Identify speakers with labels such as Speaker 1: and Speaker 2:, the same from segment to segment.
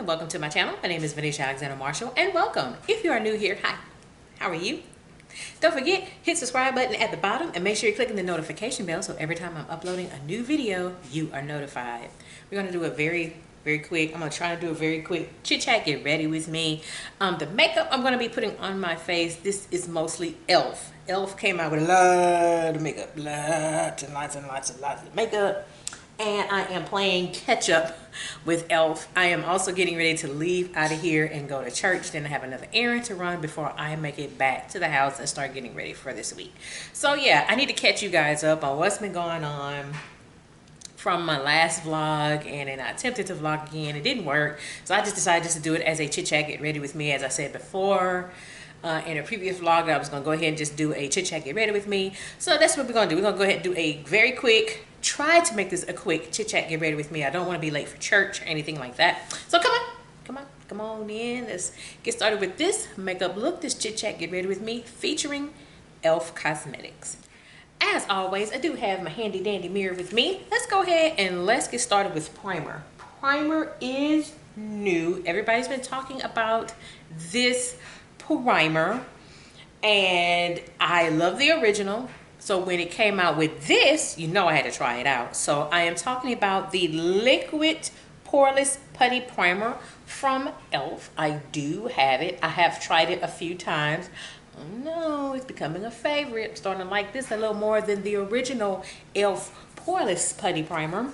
Speaker 1: and welcome to my channel. My name is Venetia Alexander Marshall and welcome. If you are new here, hi, how are you? Don't forget, hit subscribe button at the bottom and make sure you're clicking the notification bell so every time I'm uploading a new video, you are notified. We're going to do a very quick, I'm going to try to do a very quick chit chat, get ready with me. The makeup I'm going to be putting on my face, this is mostly E.L.F. E.L.F. came out with a lot of makeup, lots and lots of makeup. And I am playing catch up with E.L.F. I am also getting ready to leave out of here and go to church. Then I have another errand to run before I make it back to the house and start getting ready for this week. So yeah, I need to catch you guys up on what's been going on from my last vlog, and then I attempted to vlog again. It didn't work, so I just decided just to do it as a chit chat, get ready with me. As I said before in a previous vlog, I was gonna go ahead and just do a chit chat, get ready with me. So that's what we're gonna do. We're gonna go ahead and do a very quick, try to make this a quick chit chat, get ready with me. I don't want to be late for church or anything like that. So come on in. Let's get started with this makeup look, this chit chat, get ready with me, featuring E.L.F. Cosmetics. As always, I do have my handy dandy mirror with me. Let's go ahead and let's get started with primer. Primer is new. Everybody's been talking about this primer, and I love the original. So when it came out with this, you know I had to try it out. So I am talking about the liquid Poreless Putty Primer from E.L.F. I do have it. I have tried it a few times. Oh no, it's becoming a favorite. I'm starting to like this a little more than the original E.L.F. Poreless Putty Primer.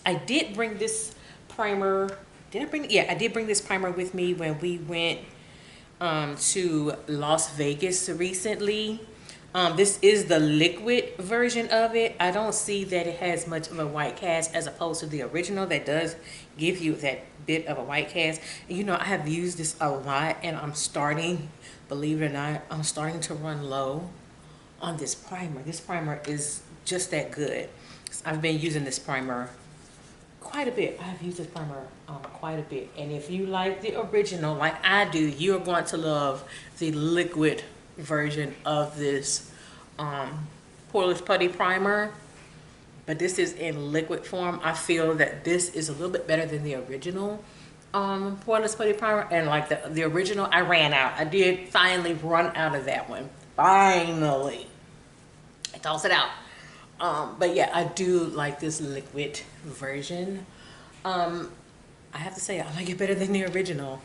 Speaker 1: I did bring this primer, I did bring this primer with me when we went to Las Vegas recently. This is the liquid version of it. I don't see that it has much of a white cast as opposed to the original that does give you that bit of a white cast. And you know, I have used this a lot, and I'm starting, believe it or not, I'm starting to run low on this primer. This primer is just that good. I've been using this primer quite a bit. I've used this primer quite a bit. And if you like the original like I do, you're going to love the liquid version of this Poreless Putty Primer. But this is in liquid form. I feel that this is a little bit better than the original Poreless Putty Primer. And like the original, I ran out. I did finally run out of that one. Finally. I tossed it out. But yeah, I do like this liquid version. I have to say, I like it better than the original.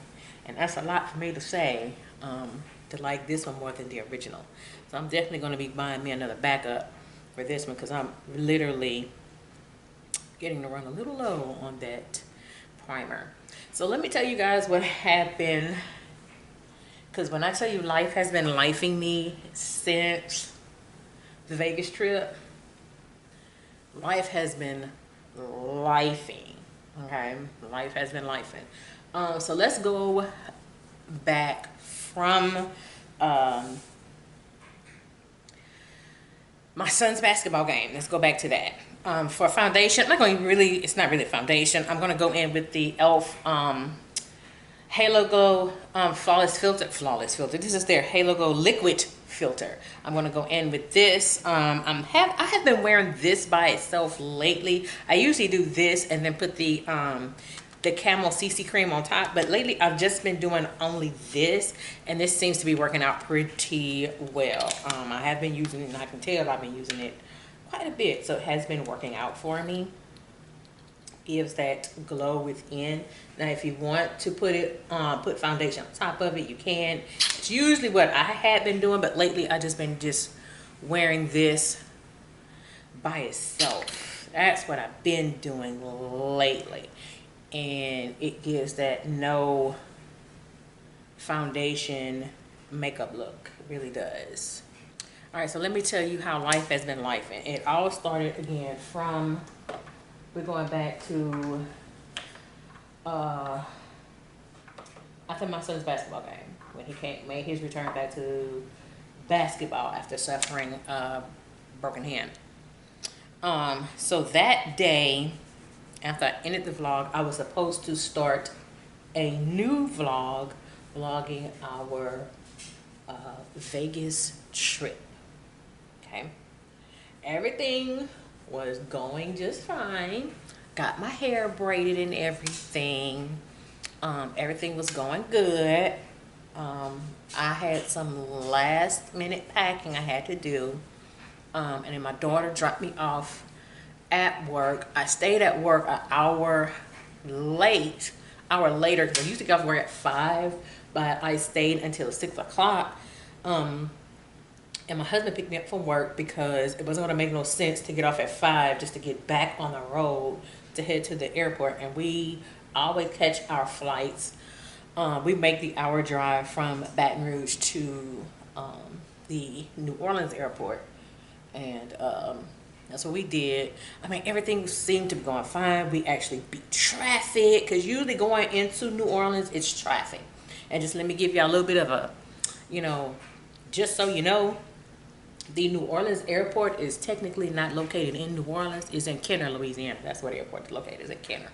Speaker 1: And that's a lot for me to say, to like this one more than the original. So I'm definitely going to be buying me another backup for this one, because I'm literally getting to run a little low on that primer. So let me tell you guys what happened, because when I tell you life has been lifing me since the Vegas trip, life has been lifing, okay? Life has been lifing. So let's go back from my son's basketball game. Let's go back to that. For foundation, I'm not going to really, it's not really foundation. I'm going to go in with the E.L.F. Halo Glow Flawless Filter. This is their Halo Glow Liquid Filter. I'm going to go in with this. I have been wearing this by itself lately. I usually do this and then put the Camo CC cream on top, but lately I've just been doing only this, and this seems to be working out pretty well. I have been using it, and I can tell I've been using it quite a bit, so it has been working out for me. Gives that glow within. Now if you want to put foundation on top of it, you can. It's usually what I had been doing, but lately I just been wearing this by itself. That's what I've been doing lately, and it gives that no foundation makeup look. It really does. All right, so let me tell you how life has been lifing. It all started again from, we're going back to after my son's basketball game, when he made his return back to basketball after suffering a broken hand. So that day, after I ended the vlog, I was supposed to start a new vlog, vlogging our Vegas trip. Okay, everything was going just fine. Got my hair braided and everything. Everything was going good. I had some last minute packing I had to do. And then my daughter dropped me off at work. I stayed at work an hour later, because I used to get off work at 5, but I stayed until 6 o'clock. And my husband picked me up from work because it wasn't going to make no sense to get off at 5 just to get back on the road to head to the airport. And we always catch our flights. We make the hour drive from Baton Rouge to the New Orleans airport. And that's what we did. I mean, everything seemed to be going fine. We actually beat traffic, because usually going into New Orleans, it's traffic. And just let me give you a little bit of a, just so you know, the New Orleans airport is technically not located in New Orleans. It's in Kenner, Louisiana. That's where the airport is located, is in Kenner.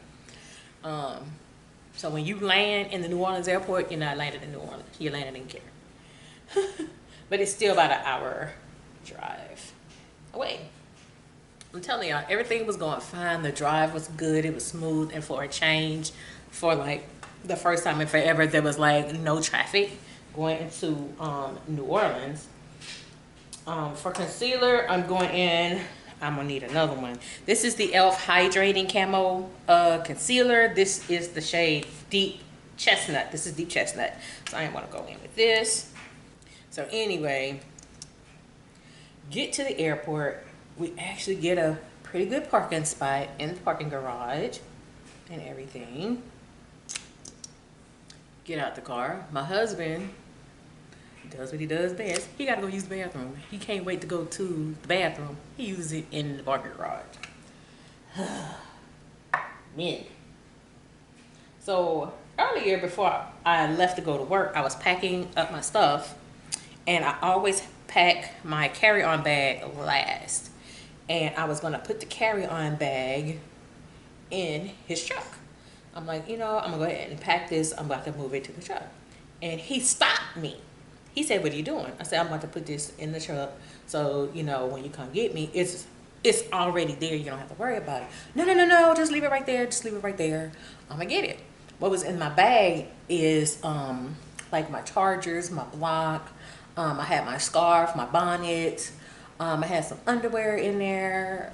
Speaker 1: So when you land in the New Orleans airport, you're not landing in New Orleans. You're landing in Kenner. But it's still about an hour drive away. I'm telling y'all, everything was going fine. The drive was good. It was smooth. And for a change, for like the first time in forever, there was like no traffic going into New Orleans. For concealer, I'm going in. I'm gonna need another one. This is the E.L.F. Hydrating Camo concealer. This is the shade Deep Chestnut. This is Deep Chestnut. So I am gonna go in with this. So anyway, get to the airport. We actually get a pretty good parking spot in the parking garage and everything. Get out the car. My husband does what he does best. He gotta go use the bathroom. He can't wait to go to the bathroom. He uses it in the parking garage. Men. So earlier, before I left to go to work, I was packing up my stuff, and I always pack my carry-on bag last. And I was gonna put the carry-on bag in his truck. I'm like, I'm gonna go ahead and pack this. I'm about to move it to the truck. And he stopped me. He said, "What are you doing?" I said, "I'm about to put this in the truck. So, when you come get me, it's already there. You don't have to worry about it." No. Just leave it right there. Just leave it right there. I'm gonna get it. What was in my bag is like my chargers, my block. I had my scarf, my bonnet. I had some underwear in there.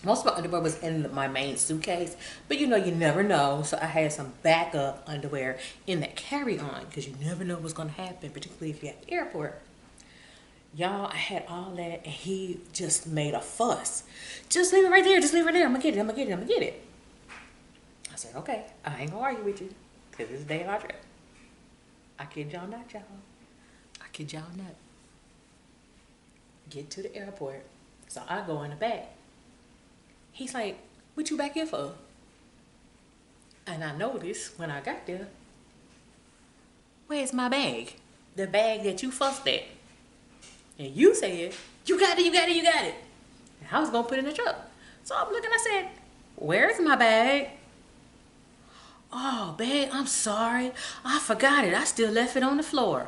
Speaker 1: Most of my underwear was in my main suitcase, but you never know. So I had some backup underwear in that carry-on, because you never know what's going to happen, particularly if you're at the airport. Y'all, I had all that, and he just made a fuss. "Just leave it right there. Just leave it right there. I'm going to get it. I'm going to get it. I'm going to get it." I said, "Okay, I ain't going to argue with you, because it's the day of our trip." I kid y'all not, y'all. I kid y'all not. Get to the airport. So I go in the back. He's like, "What you back here for?" And I noticed when I got there, "Where's my bag? The bag that you fussed at. And you said, you got it, you got it, you got it." And I was going to put it in the truck. So I'm looking, I said, "Where's my bag?" "Oh, babe, I'm sorry. I forgot it. I still left it on the floor."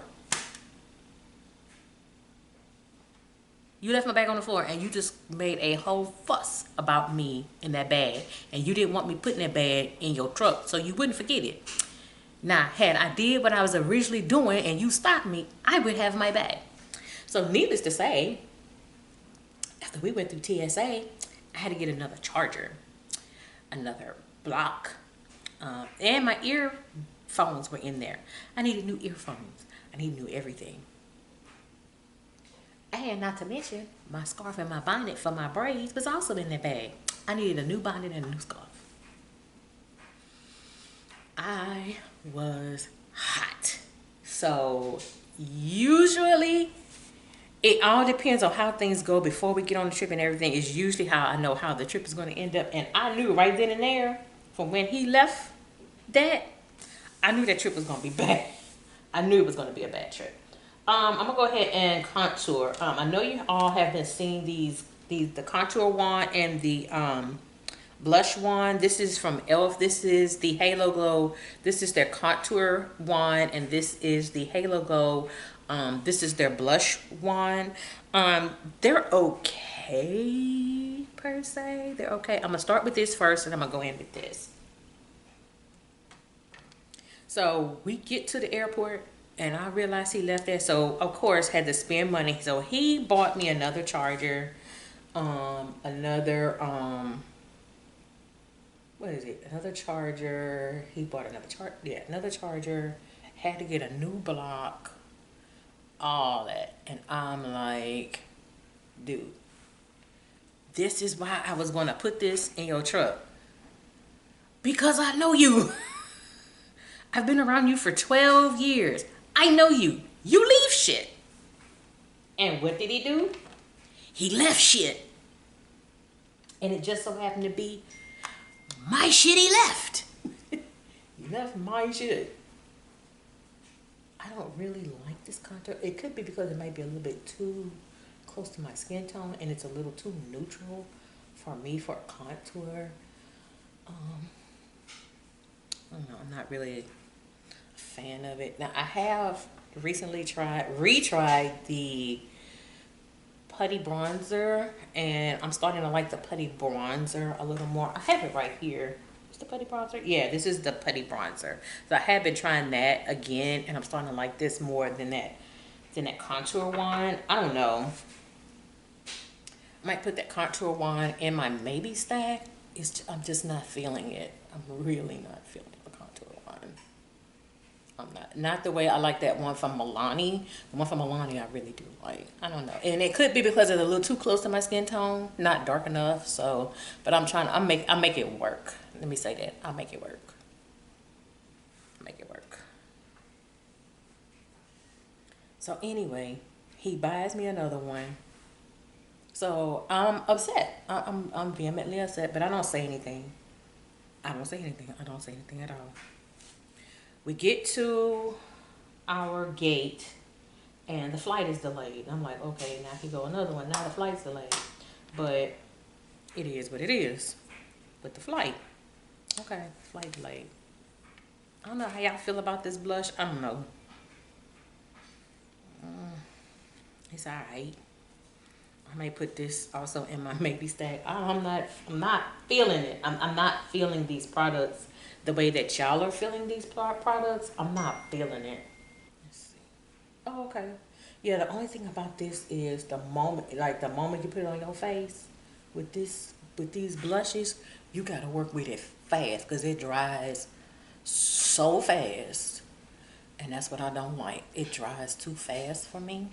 Speaker 1: You left my bag on the floor, and you just made a whole fuss about me in that bag, and you didn't want me putting that bag in your truck so you wouldn't forget it. Now, had I did what I was originally doing and you stopped me, I would have my bag. So needless to say, after we went through TSA, I had to get another charger, another block, and my earphones were in there. I needed new earphones. I needed new everything. And not to mention, my scarf and my bonnet for my braids was also in that bag. I needed a new bonnet and a new scarf. I was hot. So usually, it all depends on how things go before we get on the trip, and everything is usually how I know how the trip is going to end up. And I knew right then and there, from when he left that, I knew that trip was going to be bad. I knew it was going to be a bad trip. I'm gonna go ahead and contour. I know you all have been seeing the contour wand and the blush wand. This is from E.L.F. This is the Halo Glow. This is their contour wand, and this is the Halo Glow. This is their blush wand. They're okay per se. They're okay. I'm gonna start with this first, and I'm gonna go in with this. So we get to the airport and I realized he left there. So of course had to spend money. So he bought me another charger, another what is it? Another charger. He bought another charger. Had to get a new block, all that. And I'm like, dude, this is why I was gonna put this in your truck. Because I know you. I've been around you for 12 years. I know you. You leave shit. And what did he do? He left shit. And it just so happened to be my shit he left. He left my shit. I don't really like this contour. It could be because it might be a little bit too close to my skin tone and it's a little too neutral for me for a contour. I don't know, I'm not really a fan of it. Now I have recently retried the Putty bronzer, and I'm starting to like the Putty bronzer a little more. I have it right here. Is the Putty bronzer? Yeah, this is the Putty bronzer. So I have been trying that again, and I'm starting to like this more than that contour one. I don't know. I might put that contour one in my maybe stack. I'm just not feeling it. I'm really not feeling the contour one. I'm not the way I like that one from Milani. The one from Milani I really do like. I don't know. And it could be because it's a little too close to my skin tone, not dark enough. So, but I'll make it work. Let me say that. I'll make it work. Make it work. So anyway, he buys me another one. So I'm upset. I'm vehemently upset, but I don't say anything. I don't say anything at all. We get to our gate and the flight is delayed. I'm like, okay, now he go another one. Now the flight's delayed. But it is what it is. With the flight. Okay, flight delayed. I don't know how y'all feel about this blush. I don't know. It's alright. I may put this also in my maybe stack. I'm not feeling it. I'm not feeling these products the way that y'all are feeling these products. I'm not feeling it. Let's see. Oh, okay. Yeah, the only thing about this is the moment you put it on your face with these blushes, you gotta work with it fast because it dries so fast. And that's what I don't like. It dries too fast for me.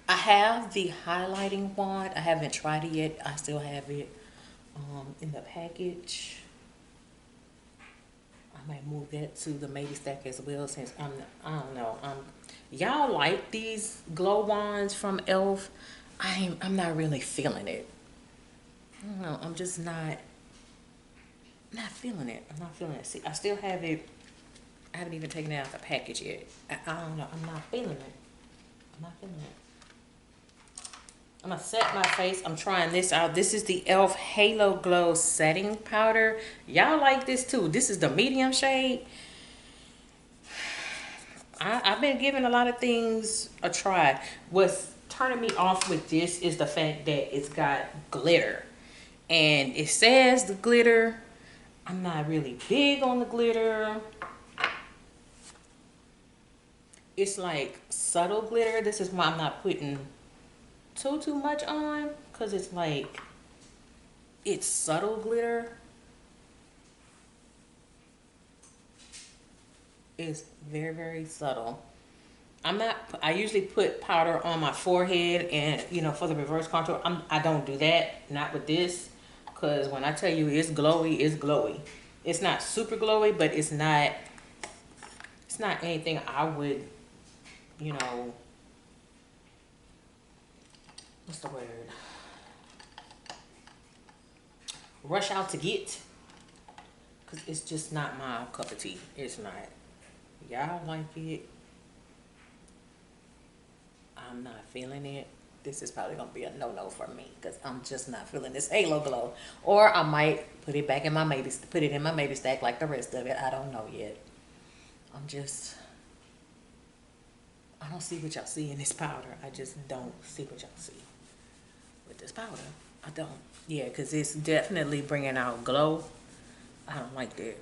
Speaker 1: I have the highlighting wand. I haven't tried it yet. I still have it in the package. I might move that to the maybe stack as well since I don't know. Y'all like these glow wands from E.L.F. I'm not really feeling it. I don't know. I'm just not feeling it. I'm not feeling it. See, I still have it. I haven't even taken it out of the package yet. I don't know. I'm not feeling it. I'm not feeling it. I'm gonna set my face. I'm trying this out. This is the E.L.F. Halo Glow Setting Powder. Y'all like this too. This is the medium shade. I've been giving a lot of things a try. What's turning me off with this is the fact that it's got glitter. And it says the glitter. I'm not really big on the glitter. It's like subtle glitter. This is why I'm not putting too much on, because it's like it's subtle glitter. It's very subtle. I usually put powder on my forehead and for the reverse contour. I don't do that, not with this, because when I tell you it's glowy, it's glowy. It's not super glowy, but it's not anything I would what's the word? Rush out to get. Because it's just not my cup of tea. It's not. Y'all like it. I'm not feeling it. This is probably going to be a no-no for me. Because I'm just not feeling this Halo Glow. Or I might put it back in my maybe stack like the rest of it. I don't know yet. I don't see what y'all see in this powder. I just don't see what y'all see with this powder. I don't. Yeah, because it's definitely bringing out glow. I don't like that.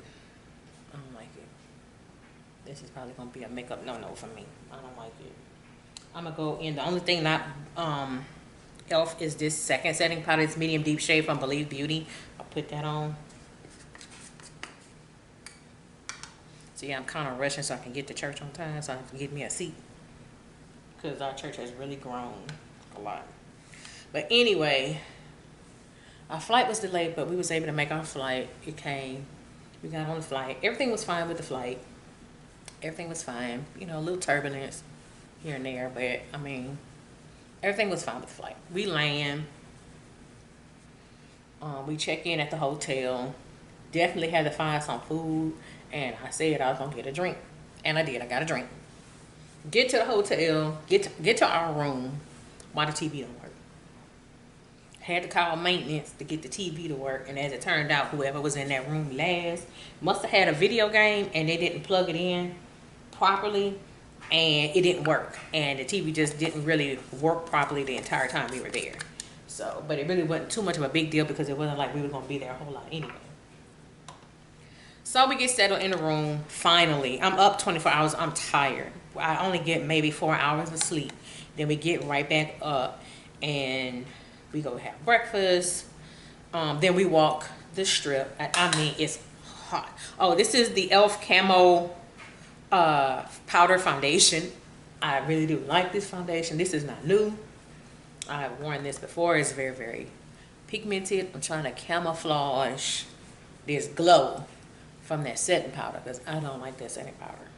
Speaker 1: I don't like it. This is probably gonna be a makeup no for me. I don't like it. I'm gonna go in. The only thing not E.L.F. is this second setting powder. It's medium deep shade from Believe Beauty. I'll put that on. So yeah, I'm kind of rushing so I can get to church on time, so I have to get me a seat, because our church has really grown a lot. But anyway, our flight was delayed, but we was able to make our flight. It came. We got on the flight. Everything was fine with the flight. Everything was fine. You know, a little turbulence here and there, but I mean, everything was fine with the flight. We land. We check in at the hotel. Definitely had to find some food, and I said I was gonna get a drink, and I did. I got a drink. Get to the hotel. Get to our room. Why the TV don't work? Had to call maintenance to get the TV to work, and as it turned out, whoever was in that room last must have had a video game, and they didn't plug it in properly, and it didn't work, and the TV just didn't really work properly the entire time we were there. So, but it really wasn't too much of a big deal, because it wasn't like we were gonna be there a whole lot anyway. So we get settled in the room. Finally, I'm up 24 hours. I'm tired. I only get maybe 4 hours of sleep. Then we get right back up, and we go have breakfast. Then we walk the strip. I mean, it's hot. Oh, this is the E.L.F. Camo powder foundation. I really do like this foundation. This is not new. I've worn this before. It's very, very pigmented. I'm trying to camouflage this glow from that setting powder, because I don't like that setting powder.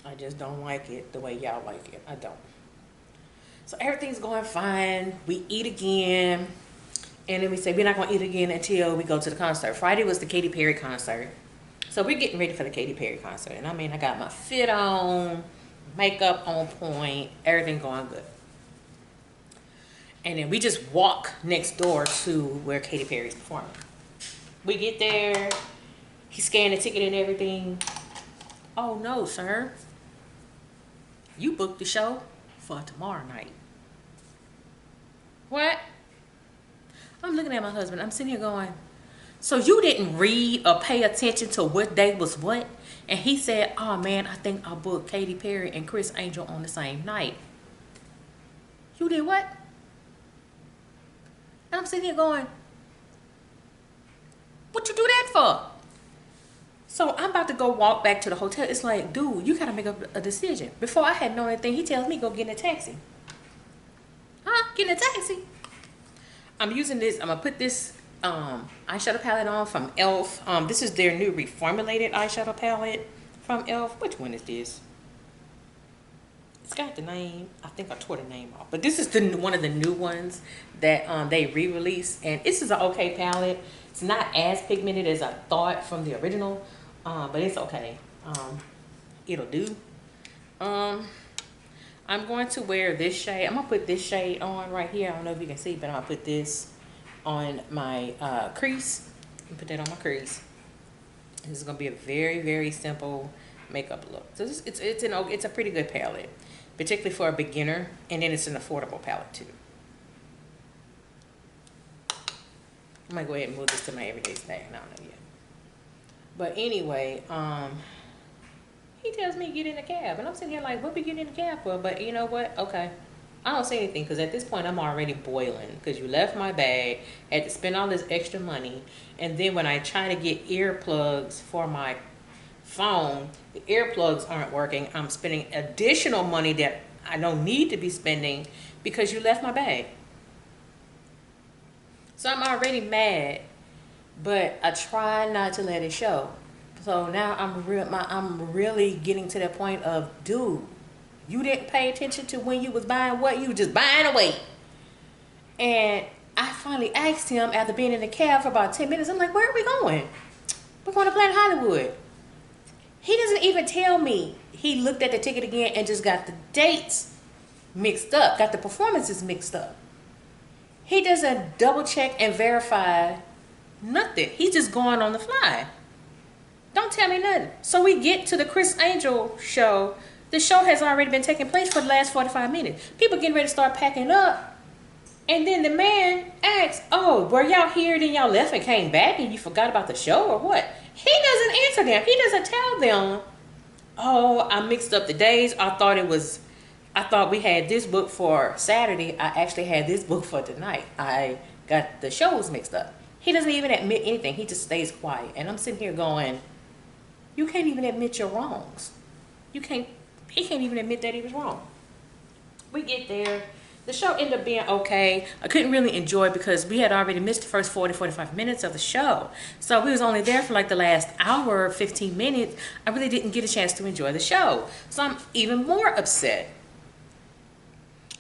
Speaker 1: I just don't like it the way y'all like it. I don't. So everything's going fine. We eat again, and then we say we're not gonna eat again until we go to the concert. Friday was the Katy Perry concert, so we're getting ready for the Katy Perry concert. And I mean, I got my fit on, makeup on point, everything going good. And then we just walk next door to where Katy Perry's performing. We get there. He scanned the ticket and everything. Oh no, sir. You booked the show for tomorrow night. What? I'm looking at my husband. I'm sitting here going, so you didn't read or pay attention to what day was what? And he said, oh man, I think I booked Katy Perry and Chris Angel on the same night. You did what? And I'm sitting here going, what you do that for? So I'm about to go walk back to the hotel. It's like, dude, you gotta make a decision. Before I had known anything, he tells me go get in a taxi. Huh? Get in a taxi? I'm using this. I'm gonna put this eyeshadow palette on from E.L.F. This is their new reformulated eyeshadow palette from E.L.F. Which one is this? It's got the name. I think I tore the name off. But this is one of the new ones that they re-released. And this is an okay palette. It's not as pigmented as I thought from the original. But it's okay. It'll do. I'm going to wear this shade. I'm going to put this shade on right here. I don't know if you can see, but I'm going to put this on my crease. Put that on my crease. This is going to be a very, very simple makeup look. So it's a pretty good palette, particularly for a beginner. And then it's an affordable palette too. I'm going to go ahead and move this to my everyday stack. I don't know yet. But anyway, he tells me get in the cab. And I'm sitting here like, what we getting in the cab for? But you know what? Okay. I don't say anything, because at this point I'm already boiling, because you left my bag, had to spend all this extra money. And then when I try to get earplugs for my phone, the earplugs aren't working. I'm spending additional money that I don't need to be spending because you left my bag. So I'm already mad, but I try not to let it show. So now I'm really getting to that point of, dude, you didn't pay attention to when you was buying what, you were just buying away. And I finally asked him after being in the cab for about 10 minutes, I'm like, where are we going? We're going to Planet Hollywood. He doesn't even tell me. He looked at the ticket again and just got the dates mixed up, got the performances mixed up. He doesn't double check and verify nothing. He's just going on the fly. Don't tell me nothing. So we get to the Chris Angel show. The show has already been taking place for the last 45 minutes. People getting ready to start packing up. And then the man asks, oh, were y'all here, then y'all left and came back and you forgot about the show or what? He doesn't answer them. He doesn't tell them Oh, I mixed up the days. I thought we had this book for Saturday. I actually had this book for tonight. I got the shows mixed up. He doesn't even admit anything. He just stays quiet. And I'm sitting here going, you can't even admit your wrongs. He can't even admit that he was wrong. We get there. The show ended up being okay. I couldn't really enjoy it because we had already missed the first 45 minutes of the show. So we was only there for like the last hour, 15 minutes. I really didn't get a chance to enjoy the show. So I'm even more upset.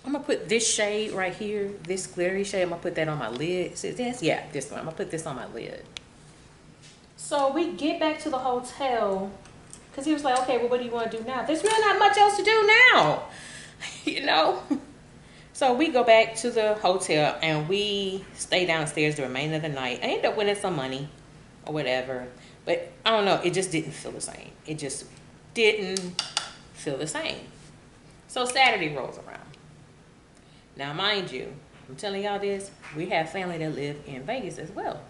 Speaker 1: I'm going to put this shade right here, this glittery shade. I'm going to put that on my lid. See this? Yeah, this one. I'm going to put this on my lid. So we get back to the hotel because he was like, okay, well, what do you want to do now? There's really not much else to do now, you know? So we go back to the hotel and we stay downstairs the remainder of the night. I ended up winning some money or whatever. But I don't know, it just didn't feel the same. It just didn't feel the same. So Saturday rolls around. Now, mind you, I'm telling y'all this, we have family that live in Vegas as well.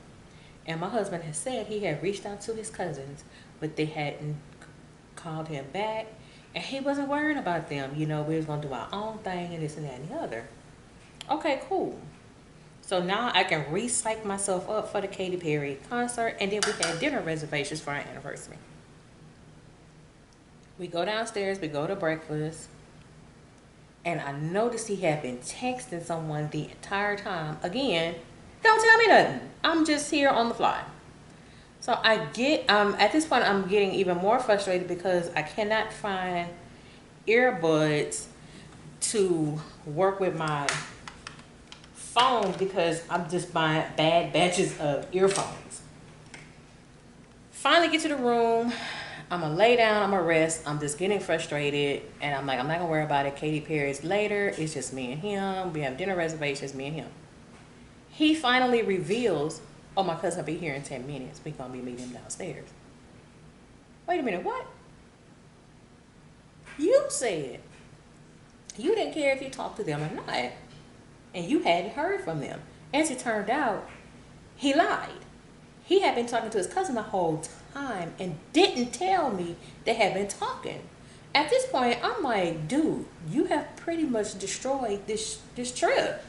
Speaker 1: And my husband has said he had reached out to his cousins, but they hadn't called him back. And he wasn't worried about them. You know, we was going to do our own thing and this and that and the other. Okay, cool. So now I can re-psych myself up for the Katy Perry concert. And then we had dinner reservations for our anniversary. We go downstairs. We go to breakfast. And I noticed he had been texting someone the entire time. Again, don't tell me nothing. I'm just here on the fly. So I get, at this point, I'm getting even more frustrated because I cannot find earbuds to work with my phone because I'm just buying bad batches of earphones. Finally get to the room. I'm going to lay down. I'm going to rest. I'm just getting frustrated. And I'm like, I'm not going to worry about it. Katy Perry's later. It's just me and him. We have dinner reservations, me and him. He finally reveals, oh, my cousin will be here in 10 minutes. We're going to be meeting him downstairs. Wait a minute, what? You said you didn't care if you talked to them or not. And you hadn't heard from them. As it turned out, he lied. He had been talking to his cousin the whole time and didn't tell me they had been talking. At this point, I'm like, dude, you have pretty much destroyed this trip.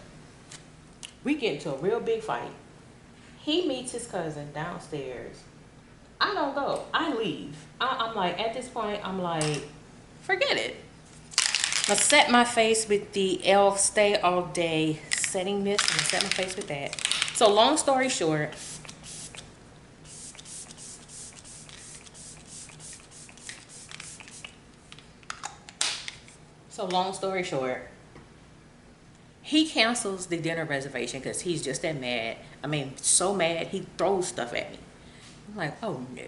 Speaker 1: We get into a real big fight. He meets his cousin downstairs. I don't go. I leave. I'm like, at this point, I'm like, forget it. I'm gonna set my face with the E.L.F. Stay All Day setting mist. I'm gonna set my face with that. So long story short, he cancels the dinner reservation because he's just that mad. I mean, so mad, he throws stuff at me. I'm like, oh, no.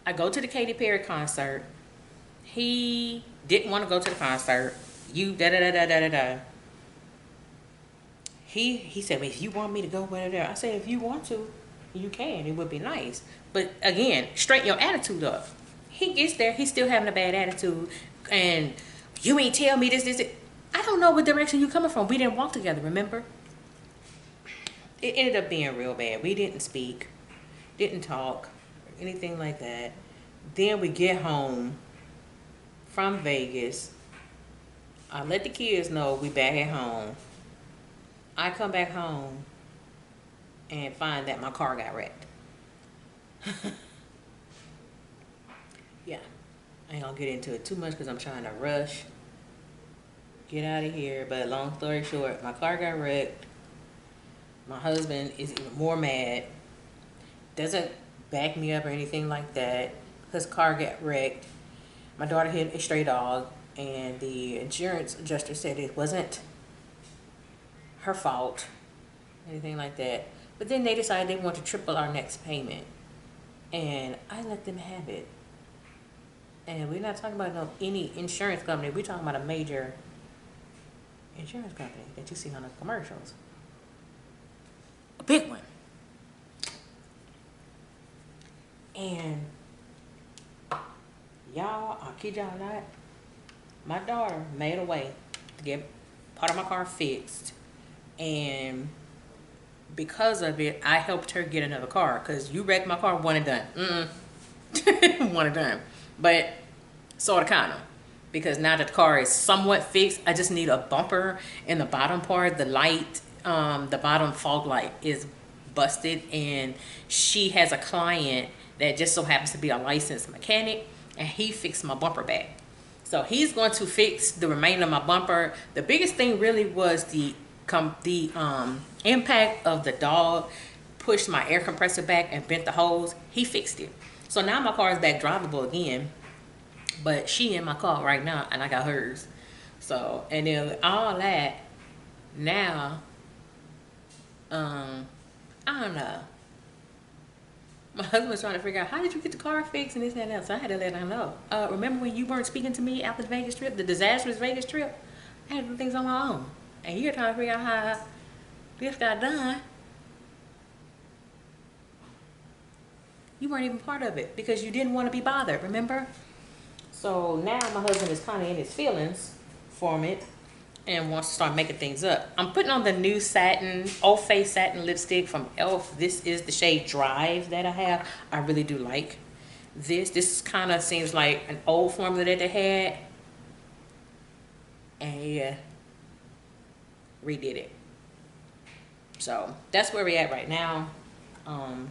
Speaker 1: I go to the Katy Perry concert. He didn't want to go to the concert. He said, well, if you want me to go, whatever. I said, if you want to, you can. It would be nice. But again, straighten your attitude up. He gets there. He's still having a bad attitude. And you ain't tell me this. I don't know what direction you coming from. We didn't walk together, remember? It ended up being real bad. We didn't speak, didn't talk, or anything like that. Then we get home from Vegas. I let the kids know we back at home. I come back home and find that my car got wrecked. Yeah, I ain't gonna get into it too much because I'm trying to rush, get out of here. But long story short, my car got wrecked. My husband is even more mad. Doesn't back me up or anything like that. His car got wrecked. My daughter hit a stray dog, and the insurance adjuster said it wasn't her fault, anything like that. But then they decided they want to triple our next payment, and I let them have it. And we're not talking about any insurance company. We're talking about a major insurance company that you see on the commercials. A big one. And y'all, I'll kid y'all not, my daughter made a way to get part of my car fixed. And because of it, I helped her get another car. Because you wrecked my car, one and done. One and done. but sort of kind of, because now that the car is somewhat fixed, I just need a bumper in the bottom part. The light, the bottom fog light is busted, and she has a client that just so happens to be a licensed mechanic, and he fixed my bumper back. So he's going to fix the remainder of my bumper. The biggest thing really was the impact of the dog pushed my air compressor back and bent the hose. He fixed it. So now my car is back drivable again, but she in my car right now and I got hers. So, and then with all that, now, I don't know. My husband was trying to figure out, how did you get the car fixed and this and that. So I had to let him know. Remember when you weren't speaking to me after the Vegas trip, the disastrous Vegas trip? I had to do things on my own. And you're trying to figure out how this got done. You weren't even part of it because you didn't want to be bothered, remember? So now my husband is kind of in his feelings for it and wants to start making things up. I'm putting on the new Satin, Old Face Satin lipstick from E.L.F. This is the shade Drive that I have. I really do like this. This kind of seems like an old formula that they had. And yeah, redid it. So that's where we're at right now. And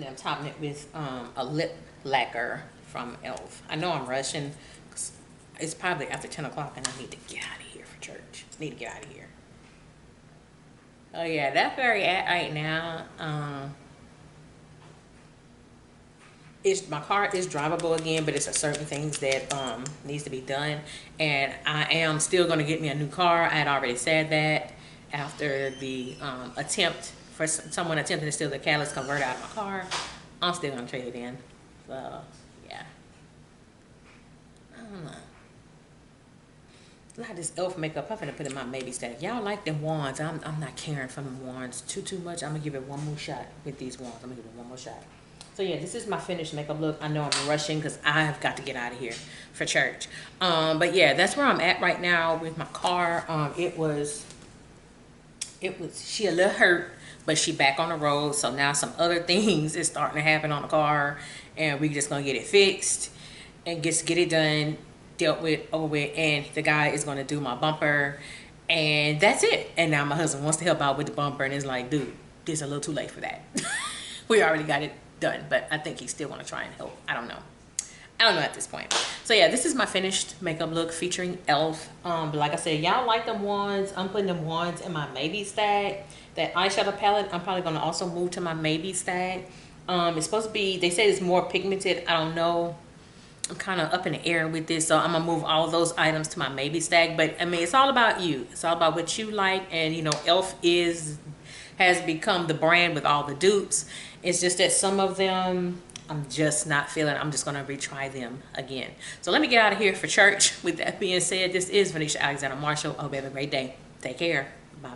Speaker 1: then I'm topping it with a lip lacquer from E.L.F. I know I'm rushing. It's probably after 10 o'clock and I need to get out of here for church. Need to get out of here. Oh yeah, that's where we're at right now. My car is drivable again, but it's a certain things that needs to be done. And I am still going to get me a new car. I had already said that after the attempt for someone attempting to steal the catalyst converter out of my car. I'm still going to trade it in. So, yeah. I don't know. A lot of this E.L.F. makeup I'm finna put in my maybe stack. Y'all like them wands. I'm not caring for them wands too much. I'm going to give it one more shot with these wands. I'm going to give it one more shot. So yeah, this is my finished makeup look. I know I'm rushing because I have got to get out of here for church. But yeah, that's where I'm at right now with my car. She a little hurt, but she back on the road. So now some other things is starting to happen on the car, and we just gonna get it fixed and get it done, dealt with, over with, and the guy is gonna do my bumper, and that's it. And now my husband wants to help out with the bumper, and it's like, dude, it's a little too late for that. We already got it done, but I think he's still gonna try and help. I don't know at this point. So yeah, this is my finished makeup look featuring E.L.F. But like I said, y'all like them wands. I'm putting them wands in my maybe stack. That eyeshadow palette, I'm probably gonna also move to my maybe stack. It's supposed to be, they say it's more pigmented. I don't know. I'm kind of up in the air with this, so I'm gonna move all those items to my maybe stack. But I mean, it's all about you. It's all about what you like, and you know, E.L.F. has become the brand with all the dupes. It's just that some of them I'm just not feeling. I'm just gonna retry them again. So let me get out of here for church. With that being said, this is Venetia Alexander Marshall. I hope you have a great day. Take care. Bye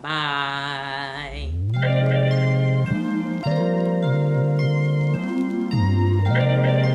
Speaker 1: bye.